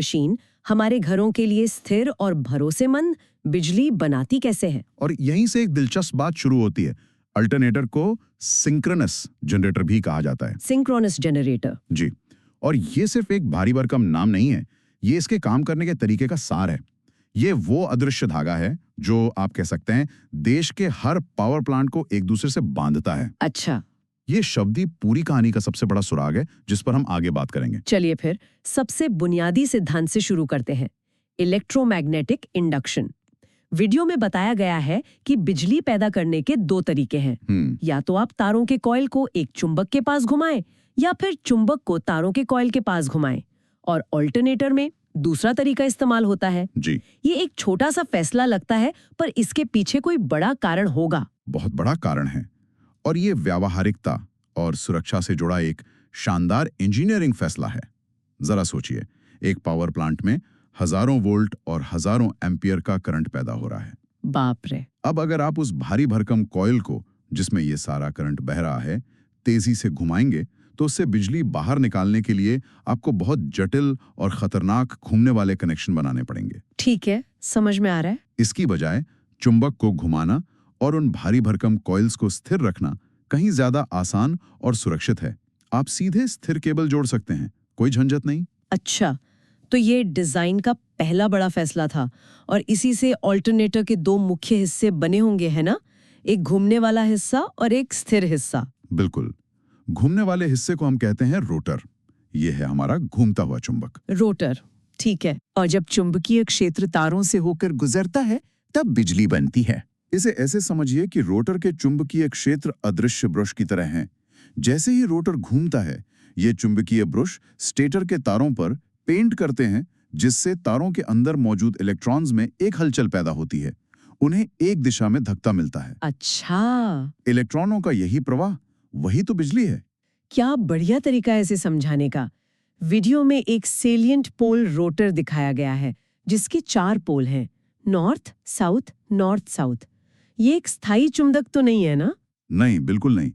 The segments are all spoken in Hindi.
मशीन हमारे घरों के लिए स्थिर और भरोसेमंद बिजली बनाती कैसे है? और यहीं से एक दिलचस्प बात शुरू होती है। अल्टरनेटर को सिंक्रोनस जनरेटर भी कहा जाता है। Synchronous generator. जी। और ये सिर्फ एक भारी भरकम नाम नहीं है, ये इसके काम करने के तरीके का सार है। ये वो अदृश्य धागा है जो आप कह सकते हैं देश के हर पावर प्लांट को एक दूसरे से बांधता है। अच्छा, ये शब्द ही पूरी कहानी का सबसे बड़ा सुराग है जिस पर हम आगे बात करेंगे। चलिए फिर सबसे बुनियादी सिद्धांत से शुरू करते हैं। Electromagnetic induction. वीडियो में बताया गया है कि बिजली पैदा करने के दो तरीके हैं। या तो आप तारों के कॉइल को एक चुंबक के पास घुमाएं या फिर चुंबक को तारों के कॉइल के पास घुमाएं। और ऑल्टरनेटर में दूसरा तरीका इस्तेमाल होता है। जी। ये एक छोटा सा फैसला लगता है, पर इसके पीछे कोई बड़ा कारण होगा। बहुत बड़ा कारण है। और ये व्यावहारिकता और सुरक्षा से जुड़ा एक शानदार इंजीनियरिंग फैसला है। जरा सोचिए, एक पावर प्लांट में हजारों वोल्ट और हजारों एम्पियर का करंट पैदा हो रहा है। बाप रे। अब अगर आप उस भारी भरकम कॉइल को, जिसमें ये सारा करंट बह रहा है, तेजी से घुमाएंगे तो उससे बिजली बाहर निकालने के लिए आपको बहुत जटिल और खतरनाक घूमने वाले कनेक्शन बनाने पड़ेंगे। ठीक है, समझ में आ रहा है। इसकी बजाय चुंबक को घुमाना और उन भारी भरकम कॉइल्स को स्थिर रखना कहीं ज्यादा आसान और सुरक्षित है। आप सीधे स्थिर केबल जोड़ सकते हैं, कोई झंझट नहीं। अच्छा, तो ये डिजाइन का पहला बड़ा फैसला था और इसी से ऑल्टरनेटर के दो मुख्य हिस्से बने होंगे, है ना? एक घूमने वाला हिस्सा और एक स्थिर हिस्सा। बिल्कुल। घूमने वाले हिस्से को हम कहते हैं रोटर। ये है हमारा घूमता हुआ चुंबक। रोटर, ठीक है। और जब चुंबकीय क्षेत्र तारों से होकर गुजरता है तब बिजली बनती है। इसे ऐसे समझिए कि रोटर के चुंबकीय क्षेत्र अदृश्य ब्रश की तरह हैं। जैसे ही रोटर घूमता है, ये चुंबकीय ब्रश स्टेटर के तारों पर पेंट करते हैं, जिससे तारों के अंदर मौजूद इलेक्ट्रॉन्स में एक हलचल पैदा होती है। उन्हें एक दिशा में धक्का मिलता है। अच्छा, इलेक्ट्रॉनों का यही प्रवाह, वही तो बिजली है। क्या बढ़िया तरीका है इसे समझाने का। वीडियो में एक सेलिएंट पोल रोटर दिखाया गया है जिसके 4 पोल हैं, नॉर्थ साउथ नॉर्थ साउथ। ये एक स्थायी चुंबक तो नहीं है ना? नहीं, बिल्कुल नहीं।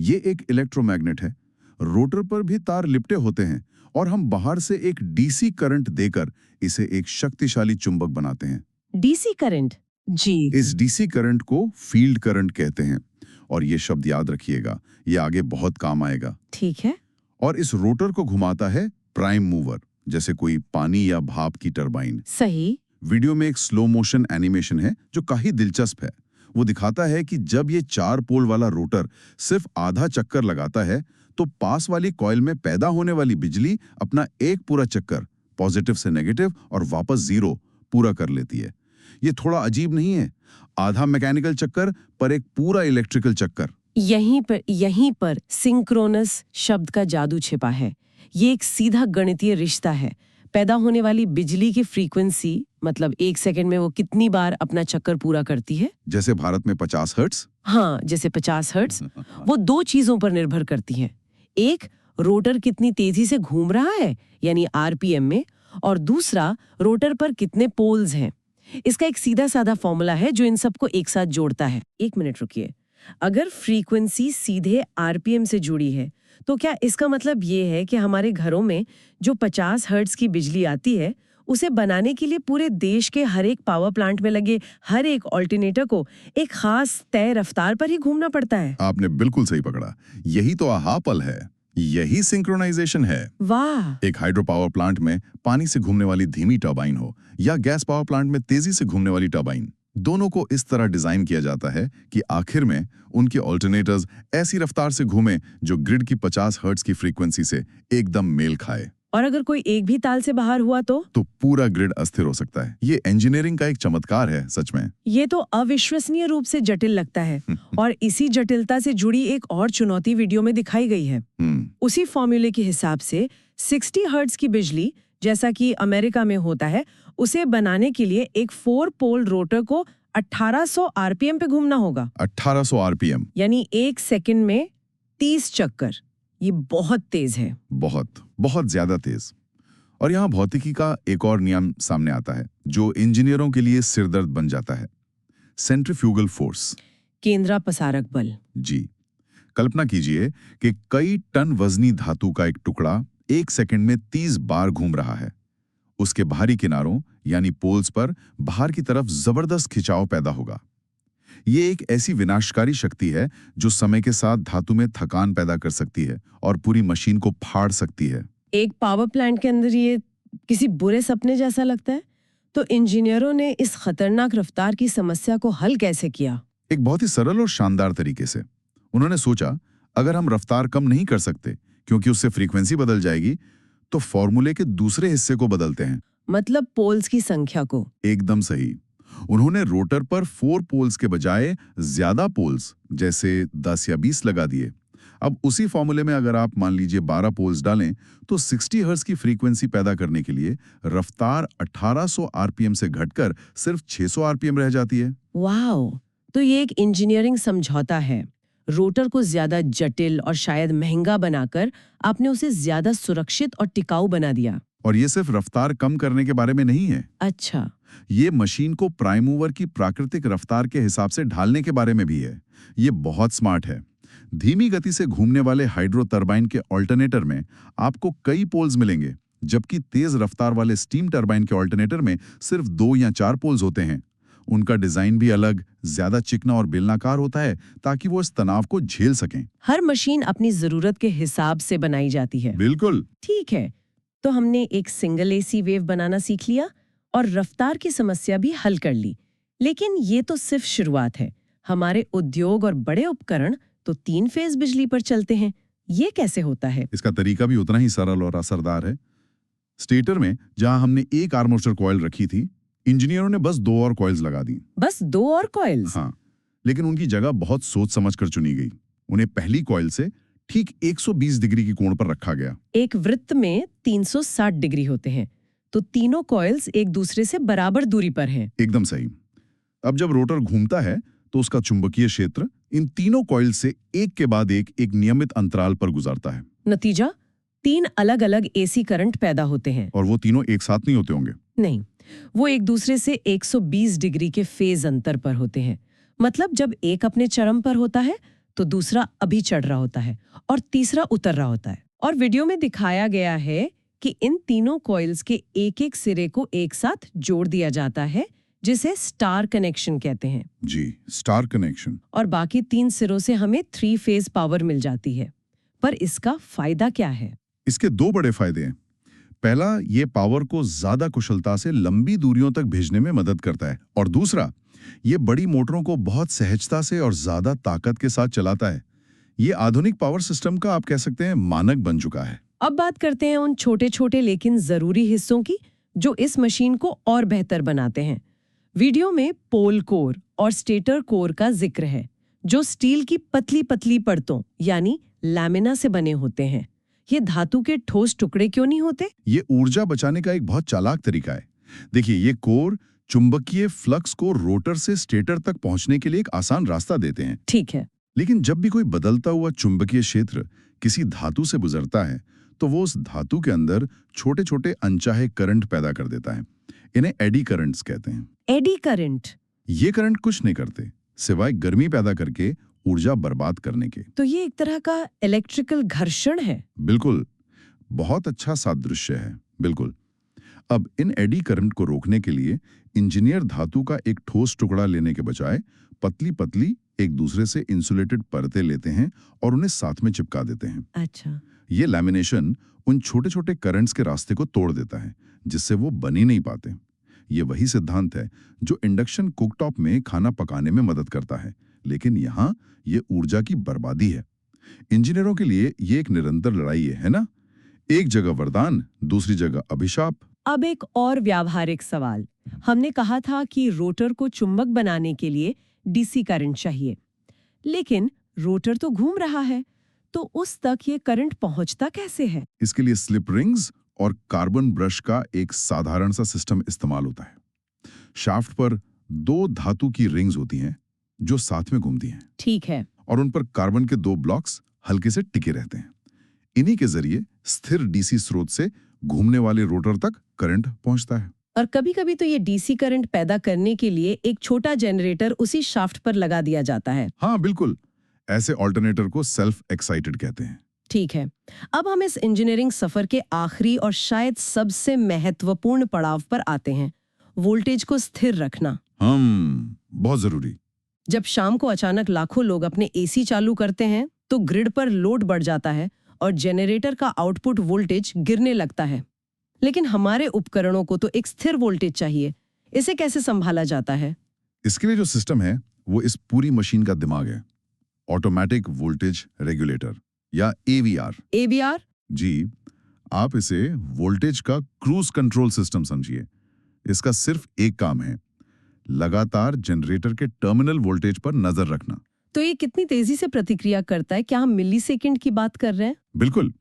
ये एक इलेक्ट्रोमैग्नेट है। रोटर पर भी तार लिपटे होते हैं और हम बाहर से एक डीसी करंट देकर इसे एक शक्तिशाली चुंबक बनाते हैं। DC current? जी। इस डीसी करंट को फील्ड करंट कहते हैं और ये शब्द याद रखिएगा, ये आगे बहुत काम आएगा। ठीक है। और इस रोटर को घुमाता है प्राइम मूवर, जैसे कोई पानी या भाप की टरबाइन। सही। वीडियो में एक स्लो मोशन एनिमेशन है जो काफी दिलचस्प है। वो दिखाता है कि जब ये 4 पोल वाला रोटर सिर्फ आधा चक्कर लगाता है तो पास वाली कॉइल में पैदा होने वाली बिजली अपना एक पूरा चक्कर, पॉजिटिव से नेगेटिव और वापस 0, पूरा कर लेती है। ये थोड़ा अजीब नहीं है? आधा मैकेनिकल चक्कर पर एक पूरा इलेक्ट्रिकल चक्कर। यहीं पर सिंक्रोनस शब्द का जादू छिपा है। ये एक सीधा गणितीय रिश्ता है। पैदा होने वाली बिजली की फ्रीक्वेंसी, मतलब 1 सेकंड में वो कितनी बार अपना चक्कर पूरा करती है। जैसे भारत में 50 हर्ट्ज। हाँ, जैसे 50 हर्ट्ज। वो 2 चीजों पर निर्भर करती हैं। एक, रोटर कितनी तेजी से घूम रहा है, यानी आरपीएम में, और दूसरा, रोटर पर कितने पोल्स हैं। इसका एक सीधा साधा फॉर्मूला है जो इन सबको एक साथ जोड़ता है। 1 मिनट रुकिए। अगर फ्रीक्वेंसी सीधे आरपीएम से जुड़ी है तो क्या इसका मतलब ये है कि हमारे घरों में जो 50 हर्ट्ज की बिजली आती है उसे बनाने के लिए पूरे देश के हर एक पावर प्लांट में लगे हर एक ऑल्टरनेटर को एक खास तय रफ्तार पर ही घूमना पड़ता है? आपने बिल्कुल सही पकड़ा। यही तो आहा पल है, यही सिंक्रोनाइजेशन है। वाह। एक हाइड्रो पावर प्लांट में पानी से घूमने वाली धीमी टरबाइन हो या गैस पावर प्लांट में तेजी से घूमने वाली टरबाइन, दोनों को इस तरह डिजाइन किया जाता है कि आखिर में उनके ऑल्टरनेटर्स ऐसी रफ्तार से घूमें जो ग्रिड की 50 हर्ट्ज की फ्रीक्वेंसी से एकदम मेल खाए। और अगर कोई एक भी ताल से बाहर हुआ तो पूरा ग्रिड अस्थिर हो सकता है। ये इंजीनियरिंग का एक चमत्कार है, सच में। ये तो अविश्वसनीय रूप से जटिल लगता है। और इसी जटिलता से जुड़ी एक और चुनौती वीडियो में दिखाई गई है। उसी फॉर्मूले के हिसाब से 60 हर्ट्ज की बिजली, जैसा कि अमेरिका में होता है, उसे बनाने के लिए एक 4 पोल रोटर को 1800 आरपीएम पे घूमना होगा। 1800 आरपीएम, यानी 1 सेकंड में 30 चक्कर। ये बहुत तेज है। बहुत बहुत ज्यादा तेज। और यहाँ भौतिकी का एक और नियम सामने आता है जो इंजीनियरों के लिए सिरदर्द बन जाता है। सेंट्रीफ्यूगल फोर्स, केंद्रापसारक बल। जी। कल्पना कीजिए कि कई टन वजनी धातु का एक टुकड़ा 1 सेकंड में 30 बार घूम रहा है। उसके बाहरी किनारों यानी पोल्स पर बाहर की तरफ जबरदस्त खिंचाव पैदा होगा। ये एक ऐसी विनाशकारी शक्ति है जो समय के साथ धातु में थकान पैदा कर सकती है और पूरी मशीन को फाड़ सकती है। एक पावर प्लांट के अंदर ये किसी बुरे सपने जैसा लगता है। तो इंजीनियरों ने इस खतरनाक रफ्तार की समस्या को हल कैसे किया? एक बहुत ही सरल और शानदार तरीके से। उन्होंने सोचा, अगर हम रफ्तार कम नहीं कर सकते क्योंकि उससे फ्रीक्वेंसी बदल जाएगी, तो फॉर्मूले के दूसरे हिस्से को बदलते हैं। मतलब पोल्स की संख्या को। एकदम सही। उन्होंने रोटर पर 4 पोल्स के बजाय ज्यादा पोल्स जैसे 10 या 20 लगा दिए। अब उसी फॉर्मूले में अगर आप मान लीजिए 12 पोल्स डालें तो 60 हर्ट्ज की फ्रीक्वेंसी पैदा करने के लिए रफ्तार 1800 आरपीएम से घटकर सिर्फ 600 आरपीएम रह जाती है। वाओ! तो ये एक इंजीनियरिंग समझौता है। रोटर को ज्यादा जटिल और शायद महंगा बनाकर आपने उसे ज्यादा सुरक्षित और टिकाऊ बना दिया। और ये सिर्फ रफ्तार कम करने के बारे में नहीं है। अच्छा। ये मशीन को प्राइम मूवर की प्राकृतिक रफ्तार के हिसाब से ढालने के बारे में भी है। ये बहुत स्मार्ट है। धीमी गति से घूमने वाले हाइड्रो टरबाइन के ऑल्टरनेटर में आपको कई पोल्स मिलेंगे, जबकि तेज रफ्तार वाले स्टीम टरबाइन के ऑल्टरनेटर में सिर्फ 2 या 4 पोल्स होते हैं। उनका डिजाइन भी अलग, ज्यादा चिकना और बेलनाकार होता है ताकि वो इस तनाव को झेल सकें। हर मशीन अपनी जरूरत के हिसाब से बनाई जाती है। बिल्कुल। ठीक है, तो हमने एक सिंगल एसी वेव बनाना सीख लिया और रफ्तार की समस्या भी हल कर ली। लेकिन ये तो सिर्फ शुरुआत है। हमारे उद्योग और बड़े उपकरण तो 3 फेज बिजली पर चलते हैं। ये कैसे होता है? इसका तरीका भी उतना ही सरल और असरदार है। स्टेटर में जहां हमने एक आर्मेचर कॉइल रखी थी, इंजीनियरों ने बस 2 और कॉइल्स लगा दी। बस 2 और कॉइल्स? हाँ, लेकिन उनकी जगह बहुत सोच समझकर चुनी गई। उन्हें पहली कॉइल से ठीक 120 डिग्री की कोण पर रखा गया। एक वृत्त में 360 डिग्री होते हैं, तो तीनों कॉइल्स एक दूसरे से बराबर दूरी पर हैं। एकदम सही। अब जब रोटर घूमता है तो उसका चुंबकीय क्षेत्र इन तीनों कॉइल से एक के बाद एक नियमित अंतराल पर गुजरता है। नतीजा 3 अलग-अलग एसी करंट पैदा होते हैं। और वो तीनों एक साथ नहीं होते होंगे। नहीं, वो एक दूसरे से 120 डिग्री के फेज अंतर पर होते हैं। मतलब जब एक अपने चरम पर होता है तो दूसरा अभी चढ़ रहा होता है और तीसरा उतर रहा होता है। और वीडियो में दिखाया गया है कि इन तीनों कॉइल्स के एक-एक सिरे को एक साथ जोड़ दिया जाता है, जिसे स्टार कनेक्शन कहते हैं। जी, स्टार कनेक्शन। और बाकी 3 सिरों से हमें 3 फेज पावर मिल जाती है। पर इसका फायदा क्या है? इसके 2 बड़े फायदे हैं। पहला, ये पावर को ज्यादा कुशलता से लंबी दूरियों तक भेजने में मदद करता है। और दूसरा, ये बड़ी मोटरों को बहुत सहजता से और ज्यादा ताकत के साथ चलाता है। ये आधुनिक पावर सिस्टम का आप कह सकते हैं मानक बन चुका है। अब बात करते हैं उन छोटे-छोटे लेकिन जरूरी हिस्सों की जो इस मशीन को और बेहतर बनाते हैं। वीडियो में पोल कोर और स्टेटर कोर का जिक्र है, जो स्टील की पतली-पतली परतों यानी लैमिना से बने होते हैं। ये धातु के ठोस टुकड़े क्यों नहीं होते? ये ऊर्जा बचाने का एक बहुत चालाक तरीका है। देखिए, ये कोर चुंबकीय फ्लक्स को रोटर से स्टेटर तक पहुंचने के लिए एक आसान रास्ता देते हैं। ठीक है। लेकिन जब भी कोई बदलता हुआ चुंबकीय क्षेत्र किसी धातु से गुजरता है, तो वो उस धातु के अंदर छोटे-छोटे अनचाहे करंट पैदा कर देता है। इन्हें एडी करंट्स कहते हैं। Eddy current? ये करंट कुछ नहीं करते, सिवाय गर्मी पैदा करके ऊर्जा बर्बाद करने के। तो ये एक तरह का इलेक्ट्रिकल घर्षण है। बिल्कुल, बहुत अच्छा सादृश्य है। बिल्कुल। अब इन एडी करंट को रोकने के लिए इंजीनियर धातु का एक ठोस टुकड़ा लेने के बजाय पतली-पतली एक दूसरे से इंसुलेटेड परतें लेते हैं और उन्हें साथ में चिपका देते हैं। अच्छा। ये लैमिनेशन उन छोटे-छोटे करंट्स के रास्ते को तोड़ देता है, जिससे वो बन ही नहीं पाते। ये वही सिद्धांत है जो इंडक्शन कुकटॉप में खाना पकाने में मदद करता है, लेकिन यहाँ ये ऊर्जा की बर्बादी है। इंजीनियरों के लिए ये एक निरंतर लड़ाई है ना? एक जगह वरदान, दूसरी जगह अभिशाप। अब एक और व्यावहारिक सवाल। हमने कहा था कि रोटर को चुंबक बनाने के लिए डीसी करंट चाहिए, लेकिन रोटर तो घूम रहा है, तो उस तक ये करंट पहुंचता कैसे है? इसके लिए स्लिप रिंग्स और कार्बन ब्रश का एक साधारण सा सिस्टम इस्तेमाल होता है। शाफ्ट पर 2 धातु की रिंग्स होती हैं जो साथ में घूमती हैं। ठीक है। और उन पर कार्बन के 2 ब्लॉक्स हल्के से टिके रहते हैं। इन्हीं के जरिए स्थिर डीसी स्रोत से घूमने वाले रोटर तक करंट पहुंचता है। और कभी-कभी तो ये डीसी करंट पैदा करने के लिए एक छोटा जनरेटर उसी शाफ्ट पर लगा दिया जाता है। हाँ बिल्कुल, ऐसे ऑल्टरनेटर को सेल्फ एक्साइटेड कहते हैं। ठीक है, अब हम इस इंजीनियरिंग सफर के आखिरी और शायद सबसे महत्वपूर्ण पड़ाव पर आते हैं, वोल्टेज को स्थिर रखना। बहुत जरूरी। जब शाम को अचानक लाखों लोग अपने एसी चालू करते हैं तो ग्रिड पर लोड बढ़ जाता है और जनरेटर का आउटपुट वोल्टेज गिरने लगता है। लेकिन हमारे उपकरणों को तो एक स्थिर वोल्टेज चाहिए, इसे कैसे संभाला जाता है? इसके लिए जो सिस्टम है वो इस पूरी मशीन का दिमाग है, ऑटोमेटिक वोल्टेज रेगुलेटर या AVR। AVR? जी, आप इसे वोल्टेज का क्रूज कंट्रोल सिस्टम समझिए। इसका सिर्फ एक काम है, लगातार जनरेटर के टर्मिनल वोल्टेज पर नजर रखना। तो ये कितनी तेजी से प्रतिक्रिया करता है? क्या हम मिलीसेकंड की बात कर रहे हैं? बिल्कुल,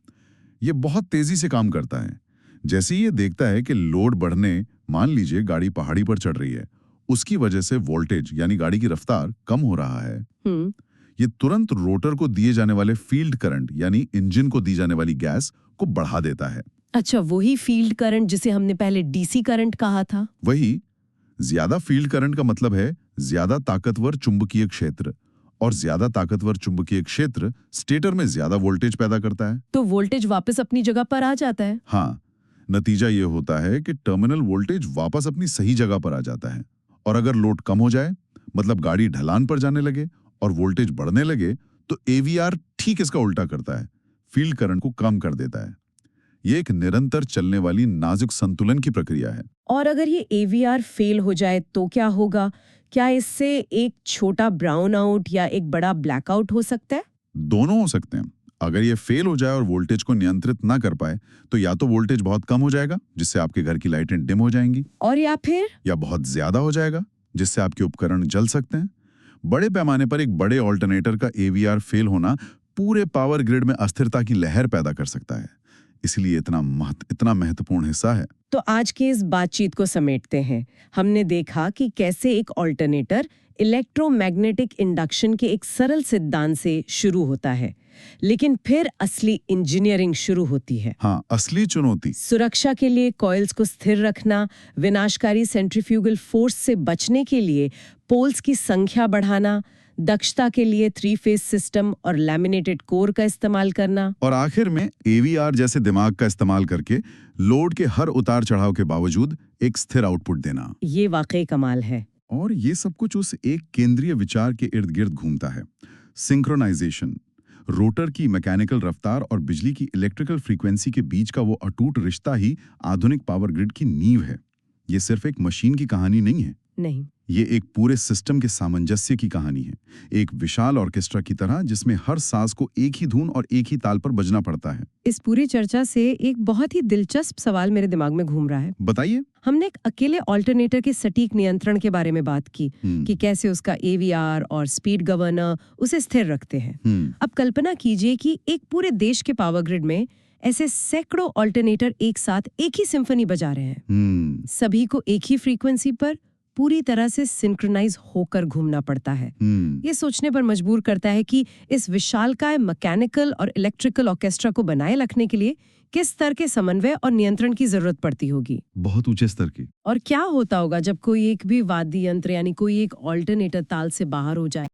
ये बहुत तेजी से काम करता है। जैसे ही ये देखता है कि लोड बढ़ने, मान लीजिए गाड़ी पहाड़ी पर चढ़ रही है, उसकी वजह से वोल्टेज यानी गाड़ी की रफ्तार कम हो रहा है, ये तुरंत रोटर को दिए जाने वाले फील्ड करंट यानी इंजन को दी जाने वाली गैस को बढ़ा देता है। अच्छा, वही फील्ड करंट जिसे हमने पहले डीसी करंट कहा था। वही, ज्यादा फील्ड करंट का मतलब है ज्यादा ताकतवर चुंबकीय क्षेत्र, और ज्यादा ताकतवर चुंबकीय क्षेत्र स्टेटर में ज्यादा वोल्टेज पैदा करता है। तो वोल्टेज वापस अपनी जगह पर आ जाता है। हाँ, नतीजा ये होता है कि टर्मिनल वोल्टेज वापस अपनी सही जगह पर आ जाता है। और अगर लोड कम हो जाए, मतलब गाड़ी ढलान पर जाने लगे और वोल्टेज बढ़ने लगे, तो AVR ठीक इसका उल्टा करता है, फील्ड करंट को कम कर देता है। ये एक निरंतर चलने वाली नाजुक संतुलन की प्रक्रिया है। और अगर ये AVR फेल हो जाए तो क्या होगा? क्या इससे एक छोटा ब्राउन आउट या एक बड़ा ब्लैकआउट हो सकता है? दोनों हो सकते हैं। अगर ये फेल हो जाए और वोल्टेज को नियंत्रित ना कर पाए, तो या तो वोल्टेज बहुत कम हो जाएगा, जिससे आपके घर की लाइटें डिम हो जाएंगी, और या बहुत ज्यादा हो जाएगा, जिससे आपके उपकरण जल सकते हैं। बड़े पैमाने पर एक बड़े ऑल्टरनेटर का AVR फेल होना पूरे पावर ग्रिड में अस्थिरता की लहर पैदा कर सकता है। इसलिए इतना महत्वपूर्ण हिस्सा है। तो आज के इस बातचीत को समेटते हैं। हमने देखा कि कैसे एक ऑल्टरनेटर इलेक्ट्रोमैग्नेटिक इंडक्शन के एक सरल सिद्धांत से शुरू होता है, लेकिन फिर असली इंजीनियरिंग शुरू होती है। हाँ, असली चुनौती सुरक्षा के लिए कॉइल्स को स्थिर रखना, विनाशकारी सेंट्रीफ्यूगल फोर्स से बचने के लिए पोल्स की संख्या बढ़ाना, दक्षता के लिए 3-फेज सिस्टम और लैमिनेटेड कोर का इस्तेमाल करना, और आखिर में AVR जैसे दिमाग का इस्तेमाल करके लोड के हर उतार चढ़ाव के बावजूद एक स्थिर आउटपुट देना। ये वाकई कमाल है। और ये सब कुछ उस एक केंद्रीय विचार के इर्द गिर्द घूमता है, सिंक्रोनाइजेशन। रोटर की मैकेनिकल रफ्तार और बिजली की इलेक्ट्रिकल फ्रीक्वेंसी के बीच का वो अटूट रिश्ता ही आधुनिक पावर ग्रिड की नींव है। ये सिर्फ एक मशीन की कहानी नहीं है, नहीं, ये एक पूरे सिस्टम के सामंजस्य की कहानी है, एक विशाल ऑर्केस्ट्रा की तरह जिसमें हर सांस को एक ही धुन और एक ही ताल पर बजना पड़ता है। इस पूरी चर्चा से एक बहुत ही दिलचस्प सवाल मेरे दिमाग में घूम रहा है। बताइए। हमने एक अकेले ऑल्टरनेटर के सटीक नियंत्रण के बारे में बात की कि कैसे उसका AVR और स्पीड गवर्नर उसे स्थिर रखते हैं। अब कल्पना कीजिए कि एक पूरे देश के पावर ग्रिड में ऐसे सैकड़ों ऑल्टरनेटर एक साथ एक ही सिम्फनी बजा रहे हैं। सभी को एक ही फ्रीक्वेंसी पर पूरी तरह से सिंक्रोनाइज होकर घूमना पड़ता है। ये सोचने पर मजबूर करता है कि इस विशालकाय मैकेनिकल और इलेक्ट्रिकल ऑर्केस्ट्रा को बनाए रखने के लिए किस स्तर के समन्वय और नियंत्रण की जरूरत पड़ती होगी। बहुत ऊंचे स्तर की। और क्या होता होगा जब कोई एक भी वाद्य यंत्र यानी कोई एक ऑल्टरनेटर ताल से बाहर हो जाए?